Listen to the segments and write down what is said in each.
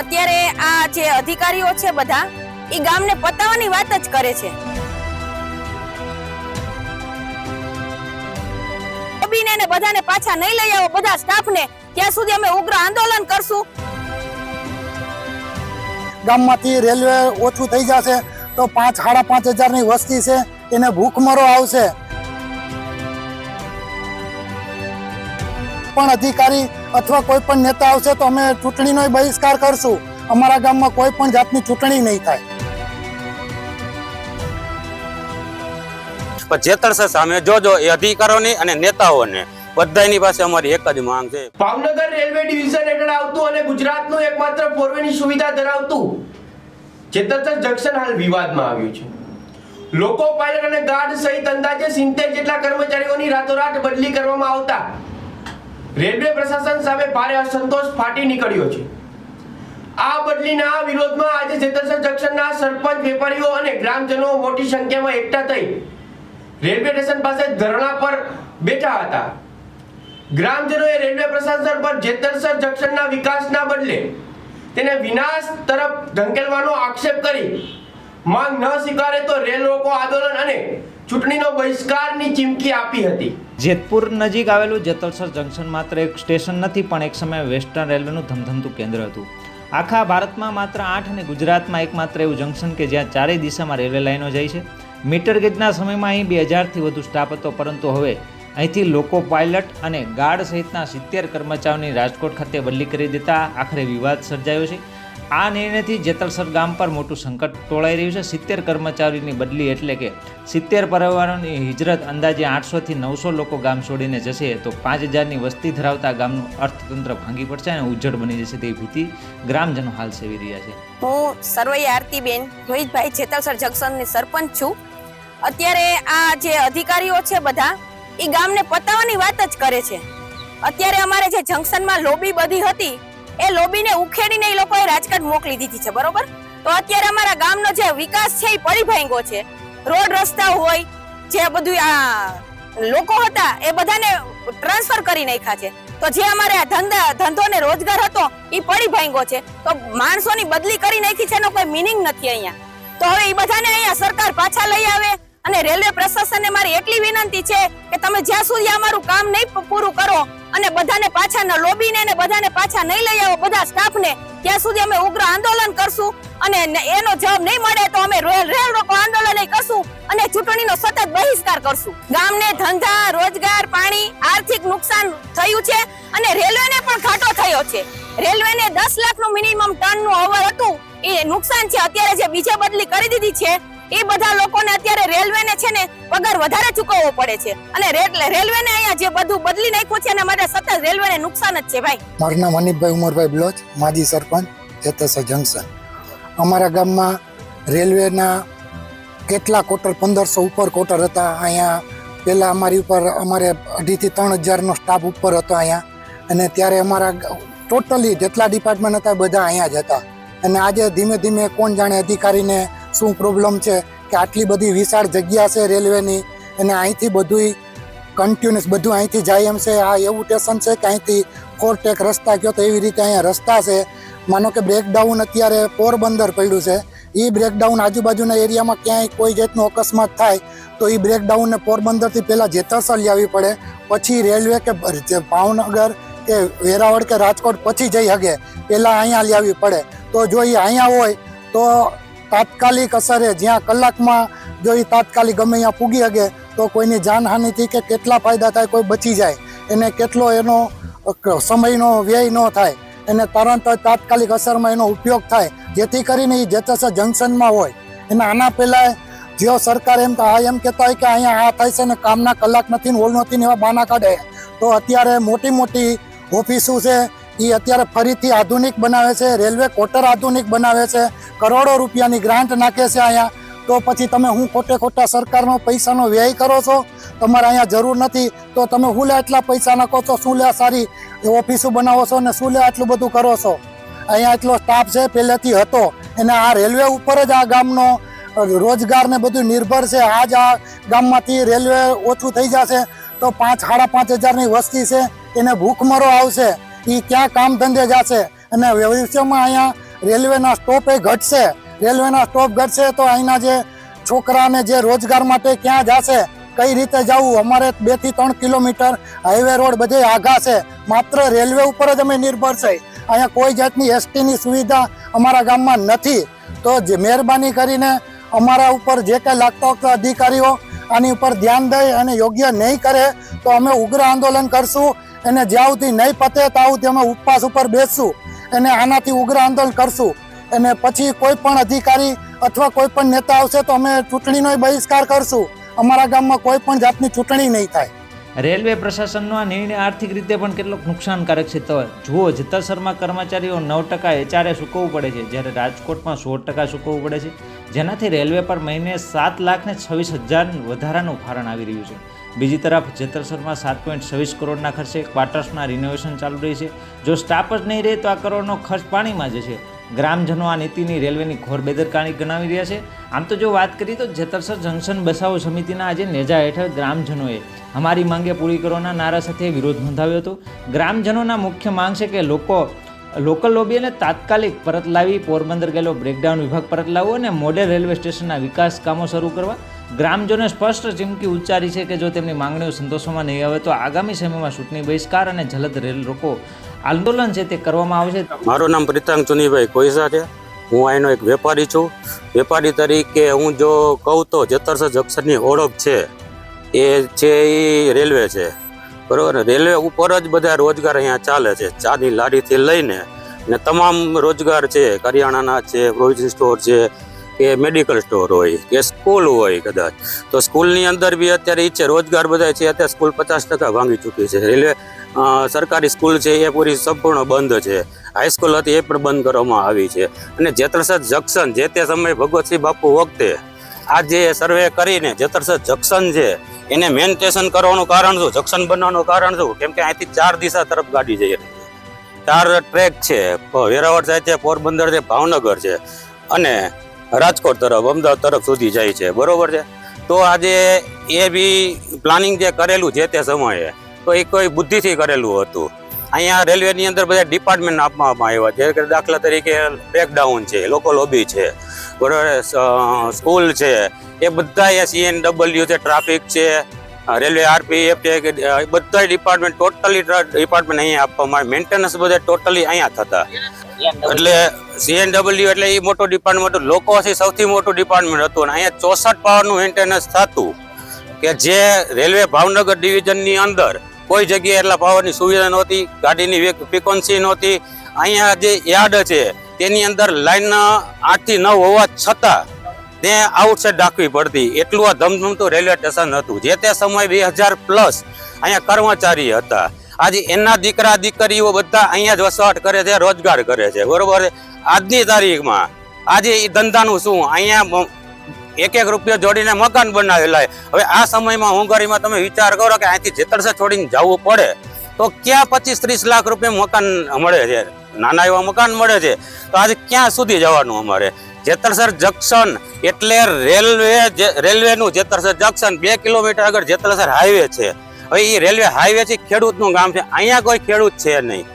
અત્યારે આ જે અધિકારીઓ છે બધા એ ગામને પતાવવાની વાત જ કરે છે. ને બધાને પાછા નહીં લઈ આવો બધા સ્ટાફને, ત્યાં સુધી અમે ઉગ્ર આંદોલન કરશું. ગામમાંથી રેલવે ઓછું થઈ જશે તો 5,500 ની વસ્તી છે એને ભૂખમરો આવશે. પણ અધિકારી અથવા કોઈ પણ નેતા આવશે તો અમે ચૂંટણીનો બહિષ્કાર કરશું. અમારા ગામમાં કોઈ પણ જાતની ચૂંટણી નહીં થાય. પણ જેતરસર સામે જોજો એ અધિકારીઓની અને નેતાઓને બધાની પાસે અમારી એક જ માંગ છે. ભાવનગર રેલવે ડિવિઝન હેઠળ આવતું અને ગુજરાતનું એકમાત્ર ફોરવેની સુવિધા ધરાવતું જેતરસર જંકશન હાલ વિવાદમાં આવ્યું છે. લોકો પાયલટ અને ગાર્ડ સહિત અંદાજે 70 જેટલા કર્મચારીઓની રાતોરાત બદલી કરવામાં આવતા રેલવે પ્રશાસન સામે ભારે અસંતોષ ફાટી નીકળ્યો છે. આ બદલીના વિરોધમાં આજે જેતરસર જંકશનના સરપંચ, વેપારીઓ અને ગ્રામજનો મોટી સંખ્યામાં એકઠા થઈ રેલવે સ્ટેશન પાસે ધરણા પર બેઠા હતા. ગ્રામજનોએ રેલવે પ્રશાસન પર જેતરસર જંકશનના વિકાસના બદલે તેને વિનાશ તરફ ધકેલવાનો આક્ષેપ કરી માંગ ન સ્વીકારે તો રેલ રોકો આંદોલન અને ચૂંટણીનો બહિષ્કારની ચીમકી આપી હતી. જેતપુર નજીક આવેલું જેતરસર જંકશન માત્ર એક સ્ટેશન નથી પણ એક સમયે વેસ્ટર્ન રેલવેનું ધમધમતું કેન્દ્ર હતું. આખા ભારતમાં માત્ર 8 અને ગુજરાતમાં એકમાત્ર એવું જંકશન કે જ્યાં ચારેય દિશામાં રેલવે લાઈનો જાય છે. મીટર ગેજના સમયમાં અહીં 2000થી વધુ સ્ટાફ હતો, પરંતુ હવે અહીંથી લોકો પાયલટ અને ગાર્ડ સહિતના 70 કર્મચારીઓની રાજકોટ ખાતે બદલી કરી દેતા આખરે વિવાદ સર્જાયો છે. આ નિર્ણયથી જેતરસર ગામ પર મોટું સંકટ ટોળાઈ રહ્યું છે. 70 કર્મચારીઓની બદલી એટલે કે 70 પરિવારોની હિજરત. અંદાજે 800થી 900 લોકો ગામ છોડીને જશે તો 5000ની વસ્તી ધરાવતા ગામનું અર્થતંત્ર ભાંગી પડશે અને ઉજ્જડ બની જશે તેવી ભીતિ ગ્રામજનો હાલ સેવી રહ્યા છે. હું સરવૈયા આરતીબેન રોહિતભાઈ જેતરસર જંકશનની સરપંચ છું. અત્યારે આ જે અધિકારીઓ છે બધા એ ગામને પતાવવાની વાત જ કરે છે. અત્યારે અમારે જે જંકશનમાં લોબી બધી હતી એ લોબીને ઉખેડીને એ લોકોએ રાજકોટ મોકલી દીધી છે, બરોબર? તો અત્યારે અમારા ગામનો જે વિકાસ છે એ પડી ભાંગ્યો છે. રોડ રસ્તા હોય, જે બધું આ લોકો હતા એ બધાને ટ્રાન્સફર કરી નાખ્યા છે. તો જે અમારે ધંધો ને રોજગાર હતો એ પડી ભાંગ્યો છે. તો માણસોની બદલી કરી નાખી છે એનો કોઈ મિનિંગ નથી અહીંયા. તો હવે એ બધાને અહીંયા સરકાર પાછા લઈ આવે. અને રેલવે પ્રશાસનને મારી એટલી વિનંતી છે કે તમે જ્યાં સુધી અમારું કામ નહીં પૂરું કરો અને બધાને પાછા ન લોબીને ને બધાને પાછા નહીં લઈ આવો બધા સ્ટાફને, ત્યાં સુધી અમે ઉગ્ર આંદોલન કરશું. અને એનો જવાબ નહીં મળે તો અમે રેલ રોકો આંદોલન કરશું અને ચૂંટણીનો સતત બહિષ્કાર કરશું. ગામને ધંધા, રોજગાર, પાણી, આર્થિક નુકસાન થયું છે અને રેલવેને પણ ઘાટો થયો છે. રેલવેને 10 લાખનું મિનિમમ ટનનું અવર હતું એ નુકસાન છે. અત્યારે જે બીજે બદલી કરી દીધી છે એ બધા લોકોને અત્યારે રેલવેને છે ને પગાર વધારે ચૂકવવો પડે છે અને રેલવેને અહીંયા જે બધું બદલી નાખ્યું છે એના માટે સતત રેલવેને નુકસાન જ છે. ભાઈ, મારું નામ હનીફભાઈ ઉમરભાઈ બ્લોચ, માજી સરપંચ જેતરસર જંકશન. અમારા ગામમાં રેલવેના કેટલા કોટર, 1500 ઉપર કોટર હતા. અહીંયા પહેલાં અમારી ઉપર અમારે 2,000 થી 3,000નો સ્ટાફ ઉપર હતો અહીંયા. અને ત્યારે અમારા ટોટલી જેટલા ડિપાર્ટમેન્ટ હતા બધા અહીંયા જ હતા. અને આજે ધીમે ધીમે કોણ જાણે અધિકારીને શું પ્રોબ્લેમ છે કે આટલી બધી વિશાળ જગ્યા છે રેલવેની અને અહીંથી બધું કન્ટિન્યુઅસ બધું અહીંથી જાય એમ છે. આ એવું સ્ટેશન છે કે અહીંથી 4 ટેક રસ્તા કહો તો એવી રીતે અહીંયા રસ્તા છે. માનો કે બ્રેકડાઉન અત્યારે પોરબંદર પડ્યું છે, એ બ્રેકડાઉન આજુબાજુના એરિયામાં ક્યાંય કોઈ જાતનો અકસ્માત થાય તો એ બ્રેકડાઉનને પોરબંદરથી પહેલાં જેતરસર લાવવી પડે, પછી રેલવે કે ભાવનગર કે વેરાવળ કે રાજકોટ પછી જઈ શકે, પહેલાં અહીંયા લાવવી પડે. તો જો એ અહીંયા હોય તો તાત્કાલિક અસરે જ્યાં કલાકમાં જો એ તાત્કાલિક ગમે અહીંયા પૂગી શકે તો કોઈની જાનહાનિથી કે કેટલા ફાયદા થાય, કોઈ બચી જાય, એને કેટલો એનો સમયનો વ્યય ન થાય, એને તરત તાત્કાલિક અસરમાં એનો ઉપયોગ થાય, જેથી કરીને એ જેતરસર જંકશનમાં હોય. એને આના પહેલાં જો સરકાર એમ કહેતા હોય કે અહીંયા આ થાય છે ને કામના કલાક નથી ને ઓલ નથી ને એવા બાના કાઢે, તો અત્યારે મોટી મોટી ઓફિસો છે એ અત્યારે ફરીથી આધુનિક બનાવે છે, રેલવે ક્વાર્ટર આધુનિક બનાવે છે, કરોડો રૂપિયાની ગ્રાન્ટ નાખે છે અહીંયા. તો પછી તમે હું ખોટા સરકારનો પૈસાનો વ્યય કરો છો? તમારે અહીંયા જરૂર નથી તો તમે શું લે એટલા પૈસા નાખો છો? શું લે સારી ઓફિસો બનાવો છો ને શું લે આટલું બધું કરો છો? અહીંયા એટલો સ્ટાફ છે પહેલેથી હતો અને આ રેલવે ઉપર જ આ ગામનો રોજગાર ને બધું નિર્ભર છે. આજ આ ગામમાંથી રેલવે ઓછું થઈ જશે તો 5,500ની વસ્તી છે એને ભૂખમરો આવશે. એ ક્યાં કામ ધંધે જશે અને ભવિષ્યમાં અહીંયા રેલવેના સ્ટોપ એ ઘટશે. રેલવેના સ્ટોપ ઘટશે તો અહીંના જે છોકરાને જે રોજગાર માટે ક્યાં જશે, કઈ રીતે જવું? અમારે 2 થી 3 કિલોમીટર હાઈવે રોડ બધે આઘા છે. માત્ર રેલવે ઉપર જ અમે નિર્ભર છે. અહીંયા કોઈ જાતની એસટીની સુવિધા અમારા ગામમાં નથી. તો જે મહેરબાની કરીને અમારા ઉપર જે કંઈ લાગતા વખતે અધિકારીઓ આની ઉપર ધ્યાન દઈ અને યોગ્ય નહીં કરે તો અમે ઉગ્ર આંદોલન કરશું. અને જ્યાં સુધી નહીં પતે ત્યાં સુધી અમે ઉપવાસ ઉપર બેસશું અને આનાથી ઉગ્ર આંદોલન કરશું. અને પછી કોઈ પણ અધિકારી અથવા કોઈ પણ નેતા આવશે તો અમે ચૂંટણીનો બહિષ્કાર કરશું. અમારા ગામમાં કોઈ પણ જાતની ચૂંટણી નહીં થાય. રેલવે પ્રશાસનનો આ નિર્ણય આર્થિક રીતે પણ કેટલોક નુકસાનકારક છે. તો જુઓ, જેતલસરમાં કર્મચારીઓ 9% HRA ચૂકવવું પડે છે, જ્યારે રાજકોટમાં 16% ચૂકવવું પડે છે, જેનાથી રેલવે પર મહિને 7,26,000 વધારાનું ભારણ આવી રહ્યું છે. બીજી તરફ જેતલસરમાં 7.26 કરોડના ખર્ચે ક્વાર્ટર્સના રિનોવેશન ચાલુ રહી છે. જો સ્ટાફ જ નહીં રહે તો આ કરોડનો ખર્ચ પાણીમાં જશે. ગ્રામજનો આ નીતિની રેલવેની ઘોર બેદરકારી ગણાવી રહ્યા છે. આમ તો જો વાત કરીએ તો જેતલસર જંકશન બસાવો સમિતિના આજે નેજા હેઠળ ગ્રામજનોએ અમારી માંગે પૂરી કરવાના નારા સાથે વિરોધ નોંધાવ્યો હતો. ગ્રામજનોના મુખ્ય માંગ છે કે લોકલ લોબીને તાત્કાલિક પરત લાવી, પોરબંદર ગયેલો બ્રેકડાઉન વિભાગ પરત લાવવો અને મોડેલ રેલવે સ્ટેશનના વિકાસ કામો શરૂ કરવા. ગ્રામજનોએ સ્પષ્ટ ચીમકી ઉચ્ચારી છે કે જો તેમની માંગણીઓ સંતોષવામાં નહીં આવે તો આગામી સમયમાં ચૂંટણી બહિષ્કાર અને જલદ રેલ રોકો આંદોલન છે તે કરવામાં આવશે. મારું નામ પ્રીતાંગ ચુનીભાઈ કોઈસા છે. હું અહીંનો એક વેપારી છું. વેપારી તરીકે હું જો કહું તો જેતલસર જંકશનની ઓળખ છે એ છે એ રેલવે છે, બરાબર. રેલવે ઉપર જ બધા રોજગાર અહીંયા ચાલે છે. ચાની લારીથી લઈને ને તમામ રોજગાર છે. કરિયાણાના છે, પ્રોવિઝન સ્ટોર છે, કે મેડિકલ સ્ટોર હોય કે સ્કૂલ હોય કદાચ. તો સ્કૂલની અંદર બી અત્યારે ઈ છે રોજગાર બધા છે. અત્યારે સ્કૂલ 50% ભાંગી ચૂકી છે. રેલવે સરકારી સ્કૂલ છે એ પૂરી સંપૂર્ણ બંધ છે. હાઈસ્કૂલ હતી એ પણ બંધ કરવામાં આવી છે. અને જેતલસર જંકશન જે તે સમયે ભગવતસિંહ બાપુ વખતે આ જે સર્વે કરીને જેતલસર જંકશન છે એને મેન્ટેશન કરવાનું કારણ શું, જંકશન બનાવવાનું કારણ શું? કેમ કે અહીંથી 4 દિશા તરફ ગાડી જઈ રહી છે. 4 ટ્રેક છે. વેરાવળ જાય છે, પોરબંદર છે, ભાવનગર છે અને રાજકોટ તરફ, અમદાવાદ તરફ સુધી જાય છે, બરોબર છે. તો આજે એ બી પ્લાનિંગ જે કરેલું જે તે સમયે તો એ કોઈ બુદ્ધિથી કરેલું હતું. અહીંયા રેલવેની અંદર બધા ડિપાર્ટમેન્ટ આપવામાં આવ્યા છે કે દાખલા તરીકે બ્રેકડાઉન છે, લોકલ લોબી છે, બરોબર, સ્કૂલ છે, એ બધા CNW છે, ટ્રાફિક છે, રેલવે RPF છે, કે બધા ડિપાર્ટમેન્ટ ટોટલી ડિપાર્ટમેન્ટ અહીંયા આપવામાં આવે. મેન્ટેનન્સ બધા ટોટલી અહીંયા થતા. એટલે CNW એટલે એ મોટું ડિપાર્ટમેન્ટ હતું. લોકો સૌથી મોટું ડિપાર્ટમેન્ટ હતું. અને અહીંયા 64 પાવરનું મેન્ટેનન્સ થતું કે જે રેલવે ભાવનગર ડિવિઝનની અંદર કોઈ જગ્યાએ એટલા પાવરની સુવિધા નહોતી, ગાડીની ફ્રીક્વન્સી નહોતી. અહીંયા જે યાર્ડ છે તેની અંદર લાઈન 8 થી 9 હોવા છતાં તે આઉટસાઇડ રાખવી પડતી. એટલું આ ધમધમતું રેલવે સ્ટેશન હતું. જે તે સમય 2000+ અહીંયા કર્મચારી હતા. આજે એના દીકરા દીકરીઓ બધા અહીંયા જ વસવાટ કરે છે, રોજગાર કરે છે, બરોબર. આજની તારીખમાં આજે એ ધંધાનું શું? અહીંયા 1 રૂપિયો જોડીને મકાન બનાવેલા. હવે આ સમયમાં મોંઘવારીમાં તમે વિચાર કરો કે અહીંથી જેતલસર છોડીને જવું પડે તો ક્યાં 25-30 લાખ રૂપિયા મકાન મળે છે, નાના એવા મકાન મળે છે. તો આજે ક્યાં સુધી જવાનું અમારે? જેતલસર જંકશન એટલે રેલવેનું જેતલસર જંકશન. 2 કિલોમીટર આગળ જેતલસર હાઈવે છે. હવે એ રેલવે હાઈવે છે, ખેડૂતનું ગામ છે. અહીંયા કોઈ ખેડૂત છે નહીં.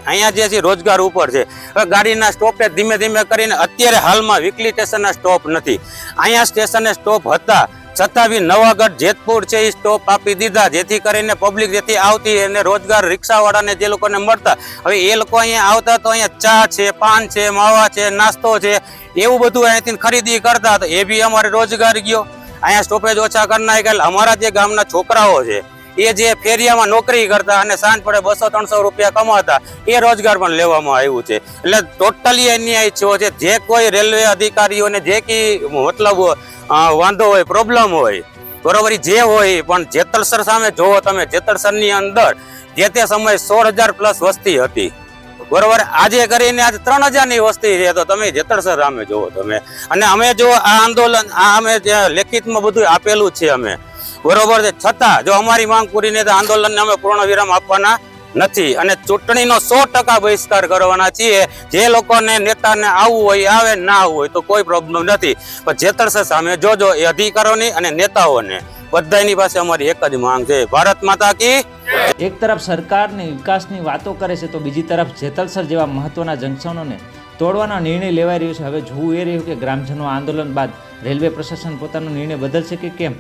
અહીંયા જે છે રોજગાર ઉપર છે. હવે ગાડીના સ્ટોપે ધીમે ધીમે કરીને અત્યારે હાલમાં વીકલી સ્ટેશનના સ્ટોપ નથી. અહીંયા સ્ટેશને સ્ટોપ હતા છતાં બી નવાગઢ, જેતપુર છે એ સ્ટોપ આપી દીધા, જેથી કરીને પબ્લિક જેથી આવતી અને રોજગાર રિક્ષાવાળાને જે લોકોને મળતા. હવે એ લોકો અહીંયા આવતા તો અહીંયા ચા છે, પાન છે, માવા છે, નાસ્તો છે, એવું બધું અહીંથી ખરીદી કરતા. તો એ બી અમારે રોજગાર ગયો. અહીંયા સ્ટોપેજ ઓછા કરી નાખ્યા. અમારા જે ગામના છોકરાઓ છે એ જે ફેરિયામાં નોકરી કરતા અને સાંજ પડે 200-300 રૂપિયા કમાતા, એ રોજગાર પણ લેવામાં આવ્યું છે. એટલે ટોટલી અન્યાય છે. જે કોઈ રેલવે અધિકારીઓને જે કે મતલબ વાંધો હોય, પ્રોબ્લેમ હોય, બરોબર, જે હોય, પણ જેતલસર સામે જોવો તમે, જેતલસરની અંદર જે તે સમયે 16,000+ વસ્તી હતી, બરોબર. આજે કરીને આજે 3,000ની વસ્તી છે. તો તમે જેતલસર સામે જોવો તમે. અને અમે જો આ આંદોલન અમે લેખિતમાં બધું આપેલું છે અમે, બરોબર છે. છતાં જો અમારી માંગ પૂરી નહીં તો આંદોલનને અમે પૂર્ણ વિરામ આપવાના નથી. અને ચૂંટણીનો 100% બહિષ્કાર કરવાના છીએ. જે લોકોને નેતાને આવવું હોય આવે, ના આવવું હોય તો કોઈ પ્રોબ્લેમ નથી. પણ જેતલસર સામે જોજો, એ અધિકારીઓની અને નેતાઓને બધાની પાસે અમારી એક જ માંગ છે, ભારત માતા કી એક તરફ સરકારની વિકાસની વાતો કરે છે તો બીજી તરફ જેતલસર જેવા મહત્વના જંકશનોને તોડવાનો નિર્ણય લેવાઈ રહ્યો છે. હવે જોવું એ રહ્યું કે ગ્રામજનો આંદોલન બાદ રેલવે પ્રશાસન પોતાનો નિર્ણય બદલશે કે કેમ.